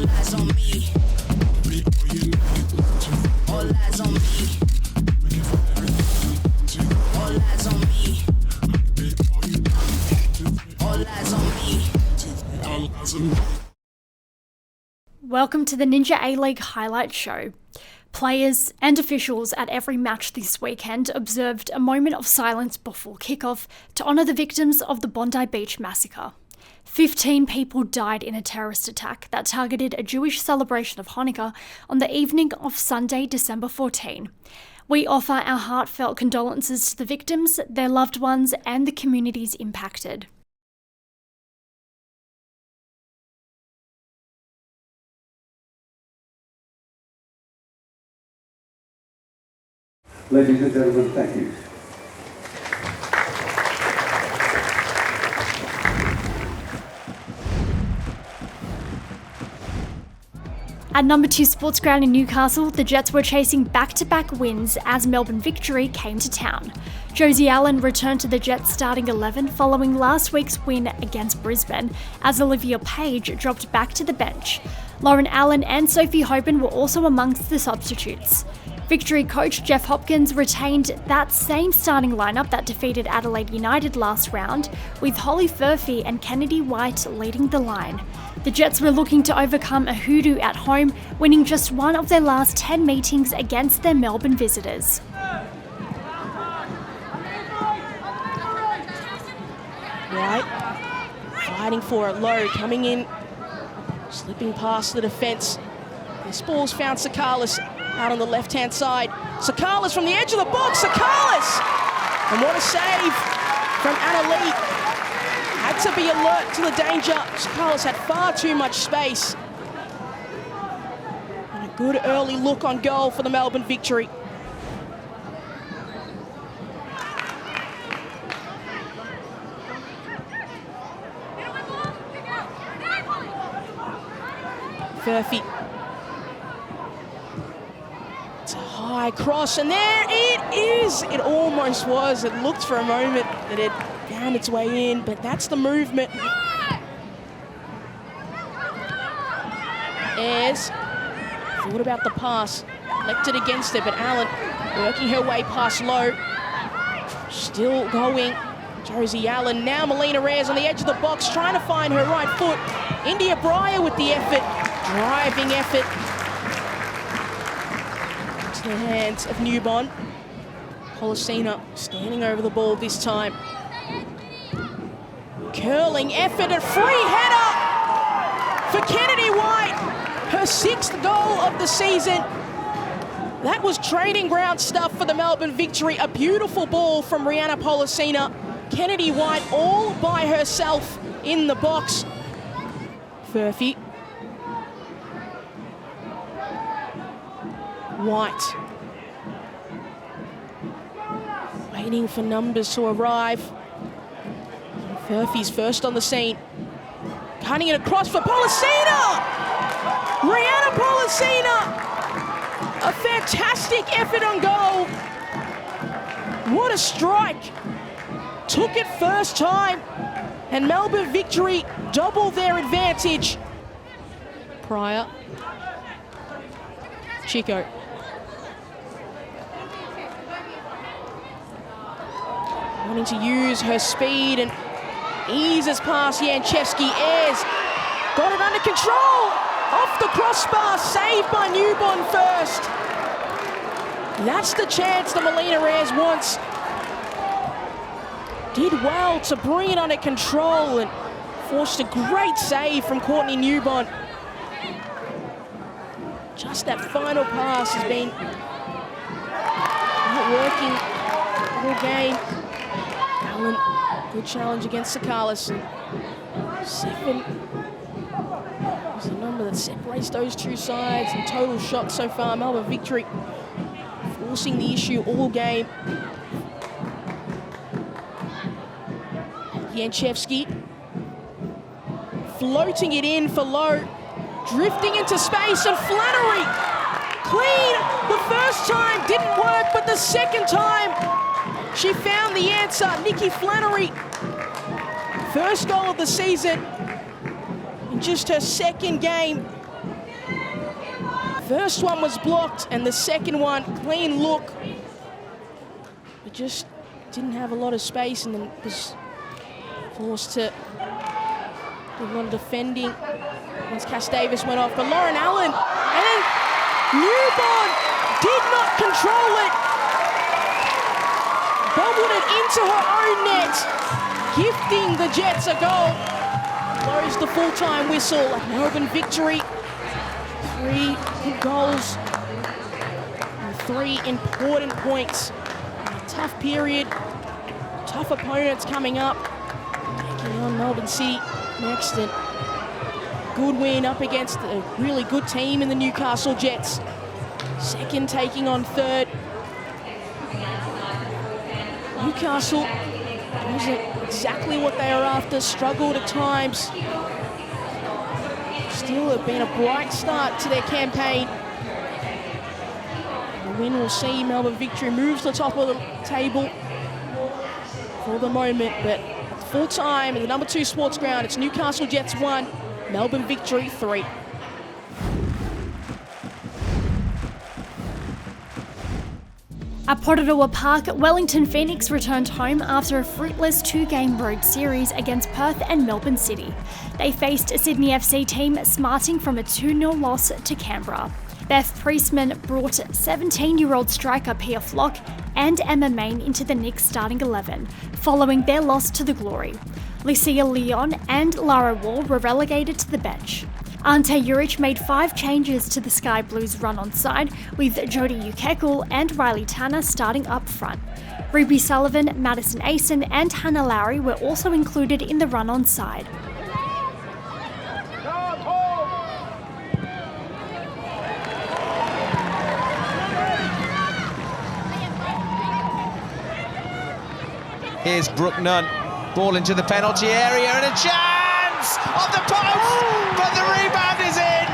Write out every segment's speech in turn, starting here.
All eyes on me. All eyes on me. All eyes on me. All eyes on me. Welcome to the Ninja A-League Highlight Show. Players and officials at every match this weekend observed a moment of silence before kickoff to honour the victims of the Bondi Beach massacre. 15 people died in a terrorist attack that targeted a Jewish celebration of Hanukkah on the evening of Sunday, December 14. We offer our heartfelt condolences to the victims, their loved ones, and the communities impacted. Ladies and gentlemen, thank you. At number 2 Sports Ground in Newcastle, the Jets were chasing back-to-back wins as Melbourne Victory came to town. Josie Allen returned to the Jets starting 11 following last week's win against Brisbane, as Olivia Page dropped back to the bench. Lauren Allen and Sophie Hoban were also amongst the substitutes. Victory coach Jeff Hopkins retained that same starting lineup that defeated Adelaide United last round, with Holly Furphy and Kennedy White leading the line. The Jets were looking to overcome a hoodoo at home, winning just one of their last 10 meetings against their Melbourne visitors. Right, fighting for it low, coming in, slipping past the defence. This ball's found Sakalis out on the left-hand side. Sakalis from the edge of the box, Sakalis! And what a save from Anna Lee. Had to be alert to the danger. Sakalis had far too much space. And a good early look on goal for the Melbourne Victory. Furphy. It's a high cross, and there it is. It almost was. It looked for a moment that it found its way in, but that's the movement. Ayres thought about the pass, elected against it, but Allen working her way past Lowe. Still going. Josie Allen, now Melina Ayres on the edge of the box, trying to find her right foot. India Breyer with the effort, driving effort. To the hands of Newbon. Policina standing over the ball this time. Curling effort, a free header for Kennedy White. Her 6th goal of the season. That was training ground stuff for the Melbourne Victory. A beautiful ball from Rihanna Policina. Kennedy White all by herself in the box. Furphy. White. Waiting for numbers to arrive. Furphy's first on the scene. Cutting it across for Policina! Rihanna Policina! A fantastic effort on goal. What a strike. Took it first time. And Melbourne Victory doubled their advantage. Pryor. Chico. Wanting to use her speed and eases past Janchevski. Ayres got it under control. Off the crossbar, saved by Newbon first. That's the chance that Melina Ayres wants. Did well to bring it under control and forced a great save from Courtney Newbon. Just that final pass has been not working all game. Allen, good challenge against Sakalis. 7 is the number that separates those two sides. And total shots so far. Melbourne Victory forcing the issue all game. Janchevski floating it in for Lowe. Drifting into space, and Flannery clean. The first time didn't work, but the second time she found the answer. Nikki Flannery, first goal of the season in just her second game First one was blocked, and the second one, clean look. But just didn't have a lot of space, and then was forced to do a lot of defending once Cass Davis went off. But Lauren Allen, and then Newborn did not control it. Bobbled it into her own net, gifting the Jets a goal. Blows the full-time whistle. Melbourne victory. 3 good goals and 3 important points. In a tough period, tough opponents coming up. Taking on Melbourne City next, and good win up against a really good team in the Newcastle Jets. Second taking on third. Newcastle wasn't exactly what they were after, struggled at times. Still have been a bright start to their campaign. The win will see Melbourne victory moves to the top of the table for the moment, but full time at the number 2 sports ground, it's Newcastle Jets 1, Melbourne victory 3. At Porirua Park, Wellington Phoenix returned home after a fruitless 2-game road series against Perth and Melbourne City. They faced a Sydney FC team smarting from a 2-0 loss to Canberra. Beth Priestman brought 17-year-old striker Pia Flock and Emma Main into the Knicks starting 11, following their loss to the Glory. Lucia Leon and Lara Wall were relegated to the bench. Ante Juric made 5 changes to the Sky Blues run-on side, with Jodie Ukekul and Riley Tanner starting up front. Ruby Sullivan, Madison Asen and Hannah Lowry were also included in the run-on side. Here's Brooke Nunn, ball into the penalty area and a chance off the post, but the rebound is in.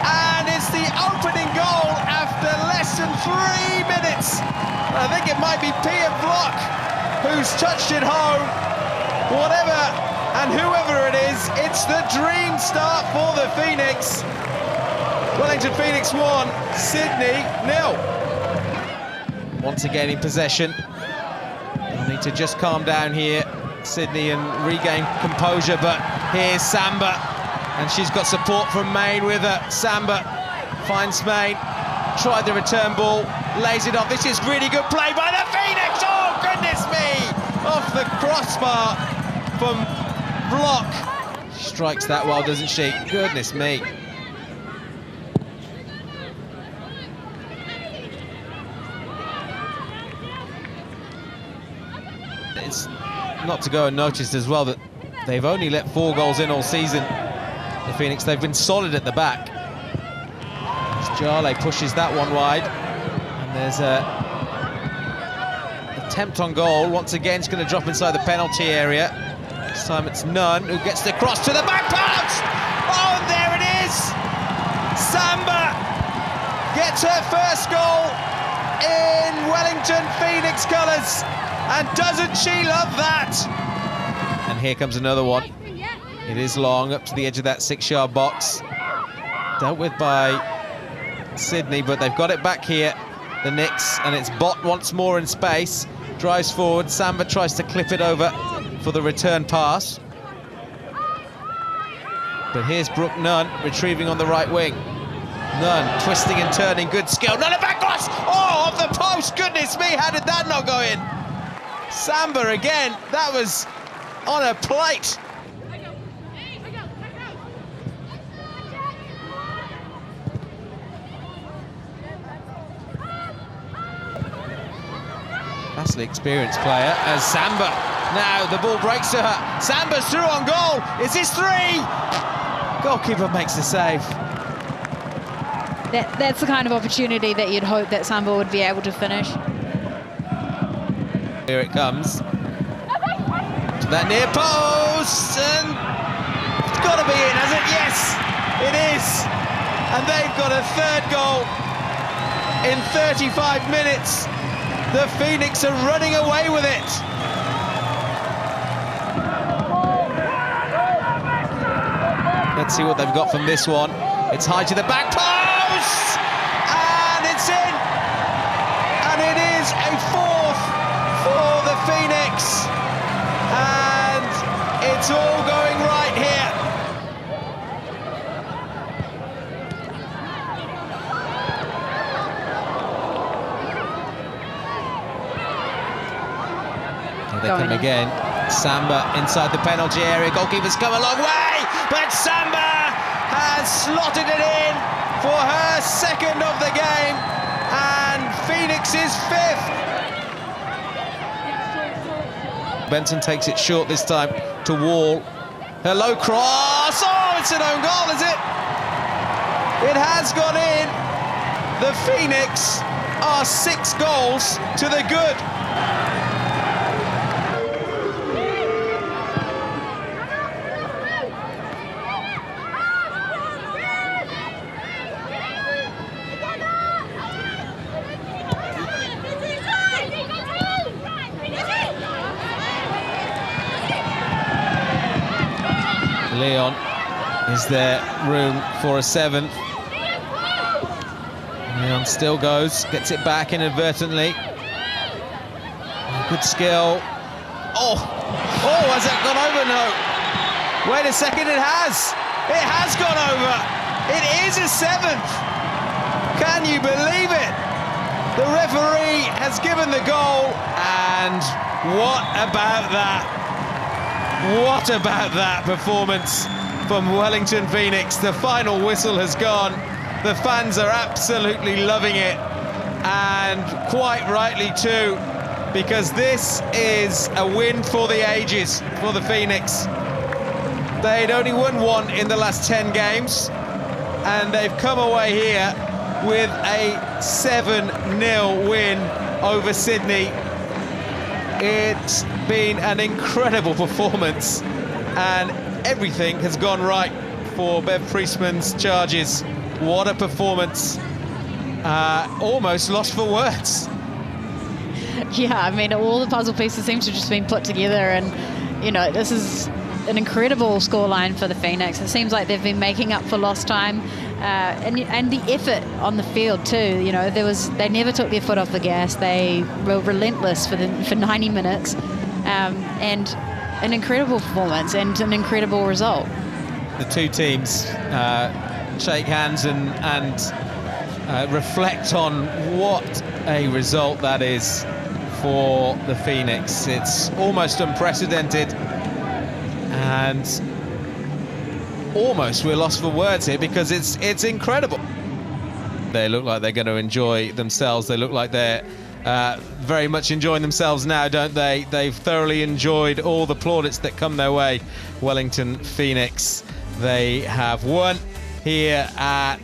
And it's the opening goal after less than 3 minutes. I think it might be Pia Flock who's touched it home. Whatever and whoever it is, it's the dream start for the Phoenix. Wellington Phoenix 1, Sydney 0. Once again in possession. They'll need to just calm down here, Sydney, and regain composure, but here's Samba, and she's got support from Main with her. Samba finds Main, tried the return ball, lays it off. This is really good play by the Phoenix! Oh, goodness me! Off the crossbar from Block. She strikes that well, doesn't she? Goodness me. It's not to go unnoticed as well that they've only let 4 goals in all season. The Phoenix, they've been solid at the back. As Jale pushes that one wide, and there's a attempt on goal. Once again, it's going to drop inside the penalty area. This time it's Nunn who gets the cross to the back post. Oh, and there it is. Samba gets her first goal in Wellington Phoenix colours. And doesn't she love that? And here comes another one. It is long, up to the edge of that 6-yard box. Dealt with by Sydney, but they've got it back here, the Knicks, and it's Bott once more in space. Drives forward, Samba tries to clip it over for the return pass. But here's Brooke Nunn retrieving on the right wing. Nunn twisting and turning, good skill. Nunn a back cross! Oh, off the post, goodness me, how did that not go in? Samba again, that was on a plate. Vastly experienced player as Samba. Now the ball breaks to her. Samba's through on goal. Is this 3? Goalkeeper makes the save. That's the kind of opportunity that you'd hope that Samba would be able to finish. Here it comes. To that near post, and it's got to be in, has it? Yes, it is. And they've got a 3rd goal in 35 minutes. The Phoenix are running away with it. Let's see what they've got from this one. It's high to the back post, and it's in. And it is a fourth for the Phoenix. And it's all going right here. Here they come again. Samba inside the penalty area. Goalkeeper's come a long way, but Samba has slotted it in for her second of the game, and Phoenix is fifth. Benson takes it short this time to Wall. Her low cross. Oh, it's an own goal, is it? It has gone in. The Phoenix are 6 goals to the good. Leon, is there room for a 7th? Leon still goes, gets it back inadvertently. Good skill. Oh, has that gone over? No. Wait a second, it has. It has gone over. It is a 7th. Can you believe it? The referee has given the goal, and what about that? What about that performance from Wellington Phoenix? The final whistle has gone. The fans are absolutely loving it, and quite rightly too, because this is a win for the ages for the Phoenix. They'd only won 1 in the last 10 games, and they've come away here with a 7-0 win over Sydney. It's been an incredible performance, and everything has gone right for Bev Priestman's charges. What a performance. Almost lost for words. Yeah, I mean, all the puzzle pieces seem to have just been put together, and, you know, this is an incredible scoreline for the Phoenix. It seems like they've been making up for lost time, and the effort on the field too. You know, they never took their foot off the gas. They were relentless for 90 minutes, and an incredible performance and an incredible result. The two teams shake hands and reflect on what a result that is for the Phoenix. It's almost unprecedented, and almost we're lost for words here because it's incredible. They look like they're going to enjoy themselves. They look like they're very much enjoying themselves now, don't they? They've thoroughly enjoyed all the plaudits that come their way. Wellington Phoenix, they have won here at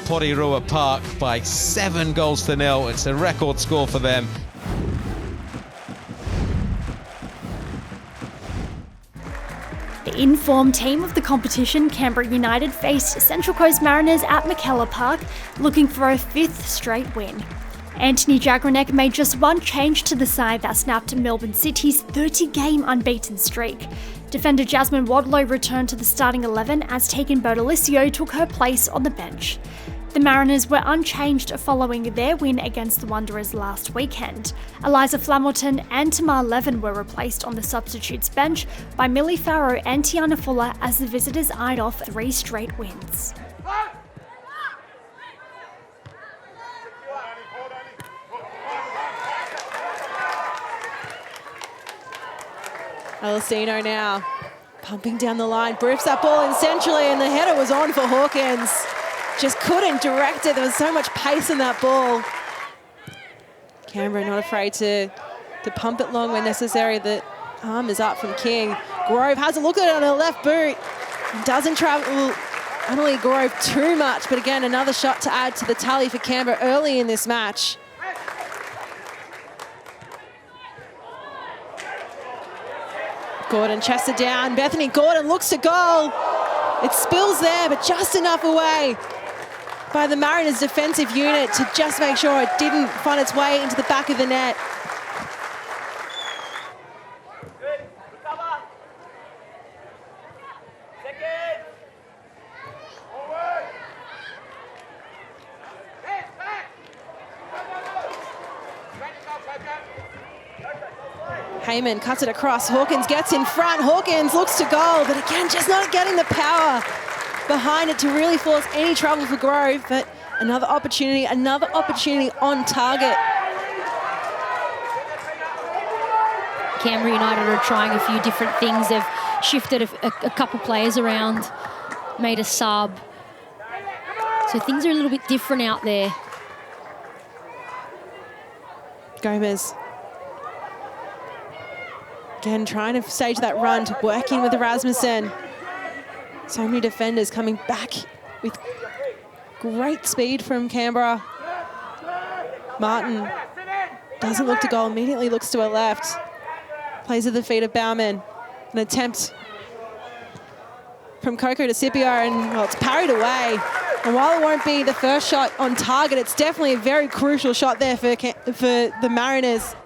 Porirua Park by 7-0. It's a record score for them. The in-form team of the competition, Canberra United, faced Central Coast Mariners at McKellar Park, looking for a 5th straight win. Anthony Jagranek made just one change to the side that snapped Melbourne City's 30-game unbeaten streak. Defender Jasmine Wadlow returned to the starting 11 as Tegan Bertolicio took her place on the bench. The Mariners were unchanged following their win against the Wanderers last weekend. Eliza Flamilton and Tamar Levin were replaced on the substitutes bench by Millie Farrow and Tiana Fuller as the visitors eyed off 3 straight wins. Alessino now pumping down the line, briefs that ball in centrally, and the header was on for Hawkins. Just couldn't direct it. There was so much pace in that ball. Canberra not afraid to pump it long when necessary. The arm is up from King. Grove has a look at it on her left boot. Doesn't travel Emily Grove too much, but again, another shot to add to the tally for Canberra early in this match. Gordon chests it down. Bethany Gordon looks to goal. It spills there, but just enough away by the Mariners defensive unit to just make sure it didn't find its way into the back of the net. Heyman cuts it across. Hawkins gets in front. Hawkins looks to goal, but again, just not getting the power behind it to really force any trouble for Grove. But another opportunity on target. Canberra United are trying a few different things. They've shifted a couple players around, made a sub. So things are a little bit different out there. Gomez. Again, trying to stage that run to work in with Rasmussen. So many defenders coming back with great speed from Canberra. Martin doesn't look to goal, immediately looks to her left. Plays at the feet of Bauman. An attempt from Coco to Scipio, and well, it's parried away. And while it won't be the first shot on target, it's definitely a very crucial shot there for the Mariners.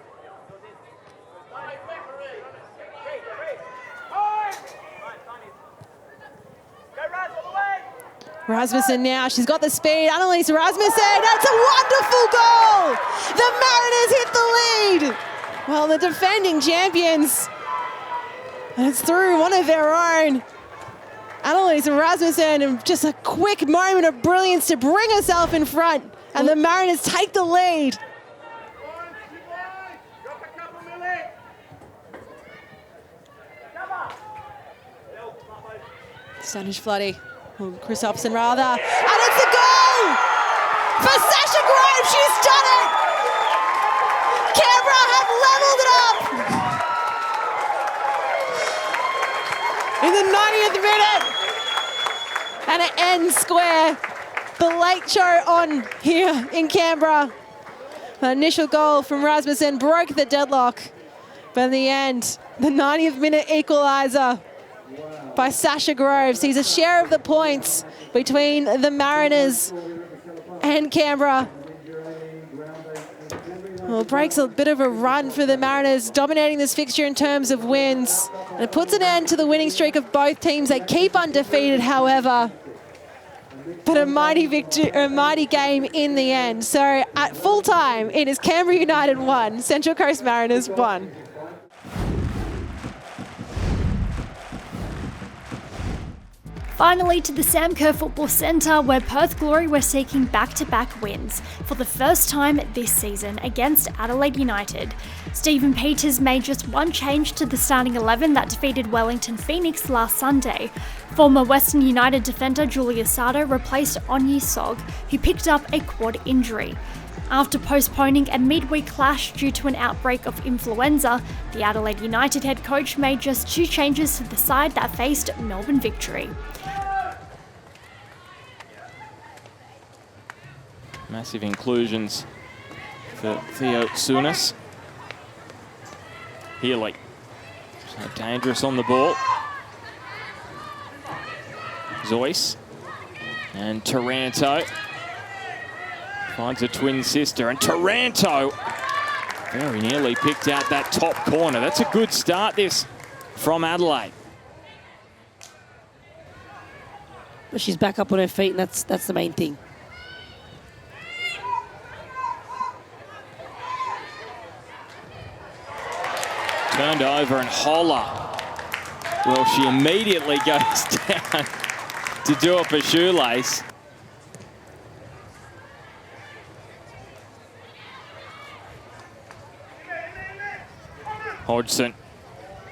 Rasmussen now, she's got the speed. Annalise Rasmussen, that's a wonderful goal! The Mariners hit the lead! Well, the defending champions, and it's through one of their own. Annalise Rasmussen, and just a quick moment of brilliance to bring herself in front, and the Mariners take the lead. Stanish Floody, Chris Upson rather, and it's a goal for Sasha Grove. She's done it. Canberra have leveled it up in the 90th minute, and it ends square. The late show on here in Canberra. The initial goal from Rasmussen broke the deadlock, but in the end, the 90th minute equaliser by Sasha Grove sees a share of the points between the Mariners and Canberra. Well, it breaks a bit of a run for the Mariners, dominating this fixture in terms of wins. And it puts an end to the winning streak of both teams. They keep undefeated, however. But a mighty victory, a mighty game in the end. So at full time, it is Canberra United 1, Central Coast Mariners 1. Finally to the Sam Kerr Football Centre, where Perth Glory were seeking back-to-back wins for the first time this season against Adelaide United. Stephen Peters made just one change to the starting 11 that defeated Wellington Phoenix last Sunday. Former Western United defender Julia Sardo replaced Onyi Sog, who picked up a quad injury. After postponing a midweek clash due to an outbreak of influenza, the Adelaide United head coach made just two changes to the side that faced Melbourne Victory. Massive inclusions for Theo Tsunas. Healy, so dangerous on the ball. Zoyce and Taranto finds a twin sister, and Taranto very nearly picked out that top corner. That's a good start this from Adelaide. But she's back up on her feet, and that's the main thing. Turned over, and Holler, well, she immediately goes down to do up a shoelace. Hodgson,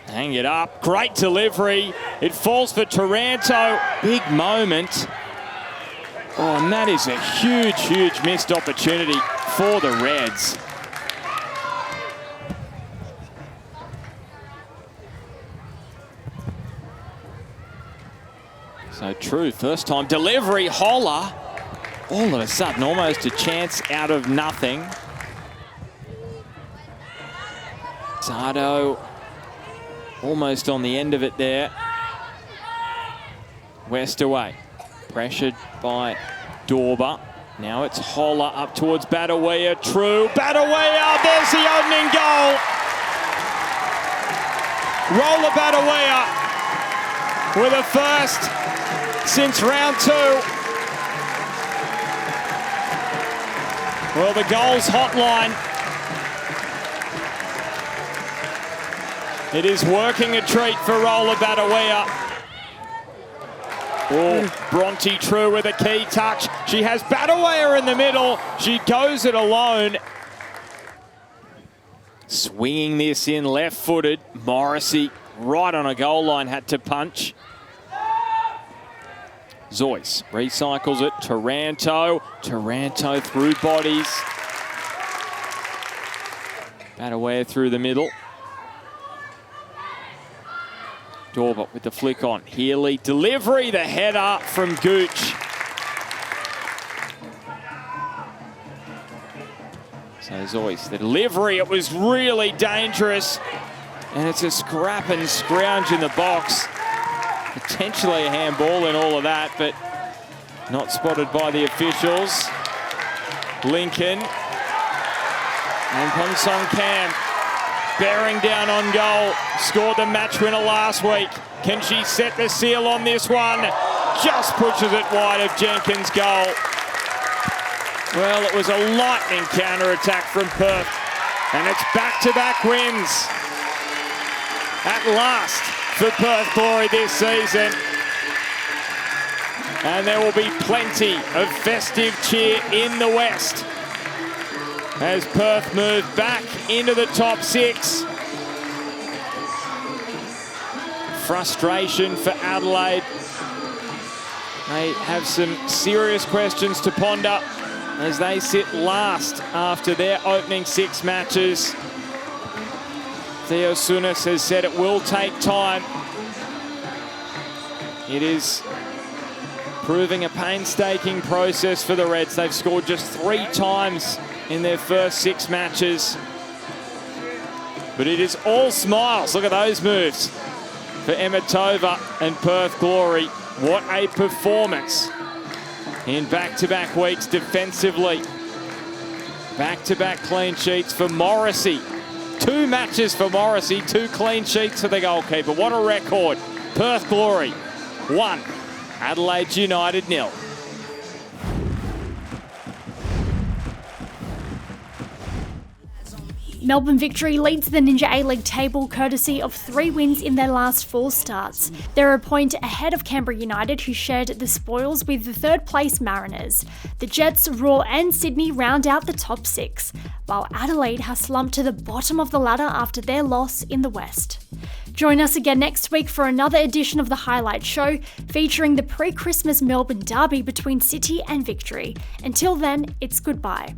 hang it up, great delivery. It falls for Taranto, big moment. Oh, and that is a huge, huge missed opportunity for the Reds. So true, first time delivery, Holler. All of a sudden, almost a chance out of nothing. Sardo almost on the end of it there. West away, pressured by Dorber. Now it's Holler up towards Badawea. True, Badawea, there's the opening goal. Roller Badawea with a first since round 2. Well, the goals hotline It is working a treat for Roller Badawea. Oh, Bronte True with a key touch. She has Badawea in the middle. She goes it alone. Swinging this in left-footed. Morrissey right on a goal line had to punch. Zoyce recycles it. Taranto through bodies. Badawea through the middle. Dorber with the flick on. Healy delivery, the header from Gooch. So Zoyce, the delivery, it was really dangerous. And it's a scrap and scrounge in the box. Potentially a handball in all of that, but not spotted by the officials. Lincoln. And Ponsong Cam bearing down on goal. Scored the match winner last week. Can she set the seal on this one? Just pushes it wide of Jenkins' goal. Well, it was a lightning counter-attack from Perth. And it's back-to-back wins. At last for Perth Glory this season. And there will be plenty of festive cheer in the West as Perth move back into the top 6. Frustration for Adelaide. They have some serious questions to ponder as they sit last after their opening 6 matches. Theo Sunis has said it will take time. It is proving a painstaking process for the Reds. They've scored just 3 times in their first 6 matches. But it is all smiles. Look at those moves for Emma Tova and Perth Glory. What a performance in back-to-back weeks defensively. Back-to-back clean sheets for Morrissey. 2 matches for Morrissey, 2 clean sheets for the goalkeeper. What a record. Perth Glory 1, Adelaide United 0. Melbourne Victory leads the Ninja A-League table courtesy of 3 wins in their last 4 starts. They're a point ahead of Canberra United, who shared the spoils with the 3rd place Mariners. The Jets, Raw and Sydney round out the top 6, while Adelaide has slumped to the bottom of the ladder after their loss in the West. Join us again next week for another edition of the Highlight Show, featuring the pre-Christmas Melbourne derby between City and Victory. Until then, it's goodbye.